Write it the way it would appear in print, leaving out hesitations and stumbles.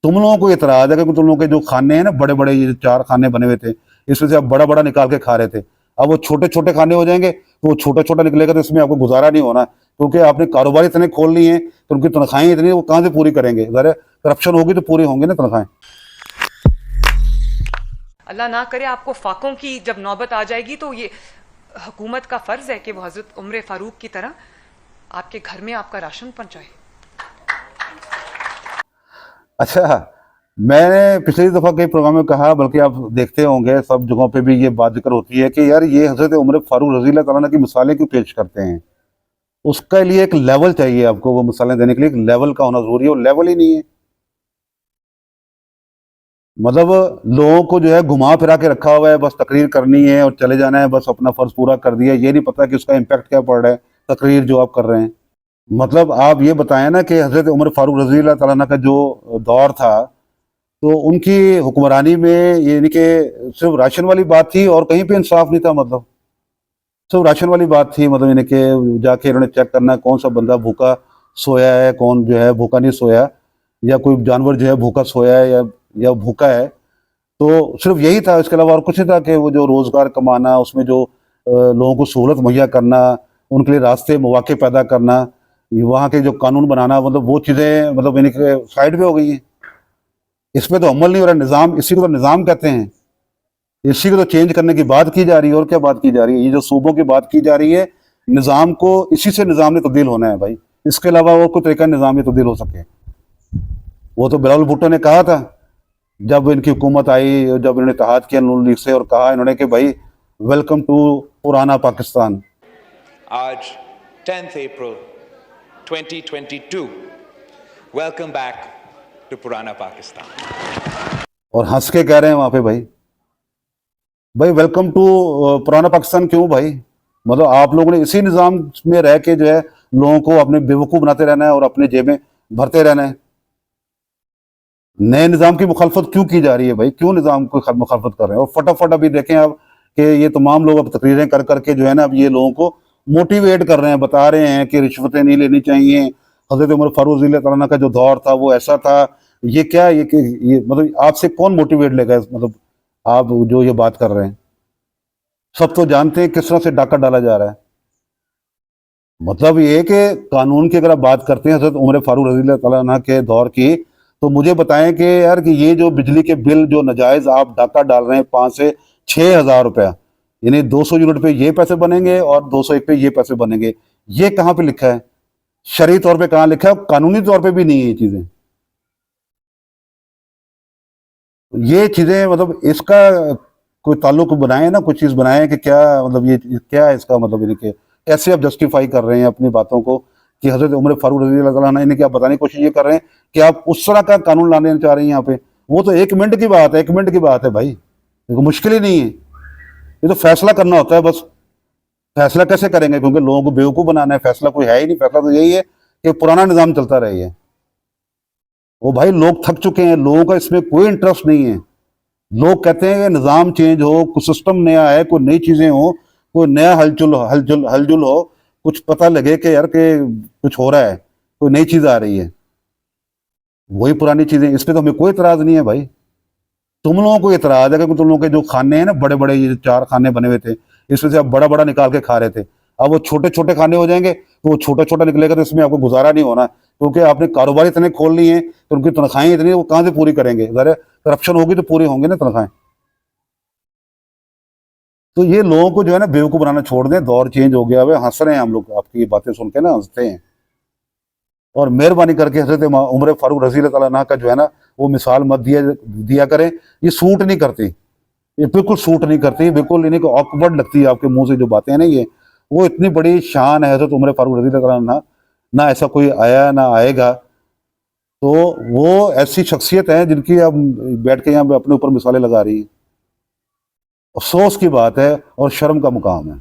तुम लोगों को इतराज है कि तुम लोगों के जो खाने हैं ना, बड़े बड़े ये 4 खाने बने हुए थे, इसमें से आप बड़ा बड़ा निकाल के खा रहे थे। अब वो छोटे छोटे खाने हो जाएंगे तो वो छोटा छोटा निकलेगा, तो इसमें आपको गुजारा नहीं होना, क्योंकि आपने कारोबार इतने खोल लिए हैं तो उनकी तनख्वाहें इतनी, वो कहाँ से पूरी करेंगे? ज़रा करप्शन होगी तो पूरी होंगी ना तनख्वाहें। अल्लाह ना करे आपको फाकों की जब नौबत आ जाएगी तो ये हुकूमत का फर्ज है कि वो हजरत उम्र फारूक की तरह आपके घर में आपका राशन पहुंचाए। अच्छा, मैंने पिछली दफ़ा कई प्रोग्राम में कहा, बल्कि आप देखते होंगे सब जगहों पे भी ये बात जिक्र होती है कि यार ये हज़रत उमर फारूक रज़ी अल्लाह तआला की मिसालें क्यों पेश करते हैं? उसके लिए एक लेवल चाहिए आपको, वो मिसालें देने के लिए एक लेवल का होना ज़रूरी है, वो लेवल ही नहीं है। मतलब लोगों को जो है घुमा फिरा के रखा हुआ है, बस तकरीर करनी है और चले जाना है, बस अपना फ़र्ज़ पूरा कर दिया, ये नहीं पता कि उसका इम्पैक्ट क्या पड़ रहा है तकरीर जो आप कर रहे हैं। मतलब आप ये बताएं ना कि हज़रत उमर फारूक रज़ी अल्लाह तआला अन्हु का जो दौर था, तो उनकी हुक्मरानी में ये यानी कि सिर्फ राशन वाली बात थी और कहीं पे इंसाफ नहीं था। मतलब सिर्फ राशन वाली बात थी, मतलब यानी कि जाके इन्होंने चेक करना कौन सा बंदा भूखा सोया है, कौन जो है भूखा नहीं सोया, या कोई जानवर जो है भूखा सोया है या भूखा है। तो सिर्फ यही था, इसके अलावा और कुछ नहीं था कि वो जो रोज़गार कमाना, उसमें जो लोगों को सहूलत मुहैया करना, उनके लिए रास्ते मौके पैदा करना, वहाँ के जो कानून बनाना, मतलब वो चीज़ें मतलब यानी कि साइड पे हो गई हैं। इस पे तो अमल नहीं हो रहा, निज़ाम, इसी को तो निज़ाम कहते हैं। इसी को तो चेंज करने की बात की जा रही है, और क्या बात की जा रही है? ये जो सूबों की बात की जा रही है, निज़ाम को इसी से निज़ाम ने तब्दील होना है भाई, इसके अलावा और कोई तरीका निज़ाम में तब्दील हो सके। वो तो बिलावल भुट्टो ने कहा था जब इनकी हुकूमत आई, जब इन्होंने इत्तेहाद किया नून लीग से, और कहा इन्होंने कि भाई वेलकम टू पुराना पाकिस्तान। आज 10th April 2022, welcome back to पुराना पाकिस्तान। और हंस के कह रहे हैं वहाँ पे भाई वेलकम टू पुराना पाकिस्तान क्यों भाई? मतलब आप लोगों ने इसी निज़ाम में रह के जो है लोगों को अपने बेवकूफ़ बनाते रहना है और अपने जेबें भरते रहना है। नए निज़ाम की मुखालफत क्यों की जा रही है भाई? क्यों निज़ाम को मुखालफत कर रहे हैं? और फटाफट अभी देखें आप कि ये तमाम लोग अब तकरीरें कर करके जो है ना, अब ये लोगों को मोटिवेट कर रहे हैं, बता रहे हैं कि रिश्वतें नहीं लेनी चाहिए, हज़रत उमर फारूक रज़ी अल्लाह तआला का जो दौर था वो ऐसा था। ये क्या, ये मतलब आपसे कौन मोटिवेट लेगा? मतलब आप जो ये बात कर रहे हैं, सब तो जानते हैं किस तरह से डाका डाला जा रहा है। मतलब ये कि कानून की अगर आप बात करते हैं हज़रत उमर फारूक रज़ी अल्लाह तआला अन्हु के दौर की, तो मुझे बताएं कि यार कि ये जो बिजली के बिल जो नाजायज़ आप डाका डाल रहे हैं 5 से 6 हज़ार रुपया, यानी 200 यूनिट पे ये पैसे बनेंगे और 201 पे ये पैसे बनेंगे, ये कहाँ पे लिखा है? शरई तौर पे कहाँ लिखा है? कानूनी तौर पे भी नहीं है ये चीज़ें। ये चीज़ें मतलब इसका कोई ताल्लुक बनाएं ना, कुछ चीज़ बनाएं कि क्या मतलब ये क्या है इसका मतलब, यानी कि कैसे आप जस्टिफाई कर रहे हैं अपनी बातों को कि हज़रत उमर फारूक रज़ी अल्लाह तआला अन्हु, यानी कि आप बताने की कोशिश ये कर रहे हैं कि आप उस तरह का कानून लाने चाह रहे हैं यहाँ पे। वो तो 1 मिनट की बात है, 1 मिनट की बात है भाई, ये तो मुश्किल ही नहीं है। ये तो फैसला करना होता है बस। फैसला कैसे करेंगे? क्योंकि लोगों को बेवकूफ़ बनाना है, फैसला कोई है ही नहीं। फैसला तो यही है कि पुराना निज़ाम चलता रहे। वो भाई लोग थक चुके हैं, लोगों का इसमें कोई इंटरेस्ट नहीं है। लोग कहते हैं कि निज़ाम चेंज हो, कुछ सिस्टम नया है, कोई नई चीज़ें हो, कोई नया हलचल हो, कुछ पता लगे कि यार कि कुछ हो रहा है, कोई नई चीज़ आ रही है। वही पुरानी चीज़ें, इस पे तो हमें कोई इतराज़ नहीं है भाई। तुम लोगों को इतराज़ है कि तुम लोगों के जो खाने हैं ना, बड़े बड़े ये 4 खाने बने हुए थे, इसमें से आप बड़ा बड़ा निकाल के खा रहे थे। अब वो छोटे छोटे खाने हो जाएंगे तो वो छोटा छोटा निकलेगा, तो इसमें आपको गुजारा नहीं होना, क्योंकि आपने कारोबार इतने खोल लिए हैं तो उनकी तनख्वाहें इतनी, वो कहाँ से पूरी करेंगे? ज़रा करप्शन होगी तो पूरी होंगी ना तनख्वाहें। तो ये लोगों को जो है ना बेवकूफ़ बनाना छोड़ दें, दौर चेंज हो गया है। हंस रहे हैं हम लोग, आपकी ये बातें सुन के ना हंसते हैं। और मेहरबानी करके हज़रत उमर फारूक रज़ी अल्लाह तआला अन्हु का जो है ना, वो मिसाल मत दिया करें। ये सूट नहीं करती, ये बिल्कुल सूट नहीं करती, बिल्कुल इन्हें को ऑकवर्ड लगती है आपके मुंह से जो बातें हैं ना ये। वो इतनी बड़ी शान है हज़रत उमर फारूक रज़ी अल्लाह तआला अन्हु, ना ऐसा कोई आया ना आएगा। तो वो ऐसी शख्सियत है जिनकी अब बैठ के यहाँ पे अपने ऊपर मिसालें लगा रही हैं। अफ़सोस की बात है और शर्म का मुकाम है।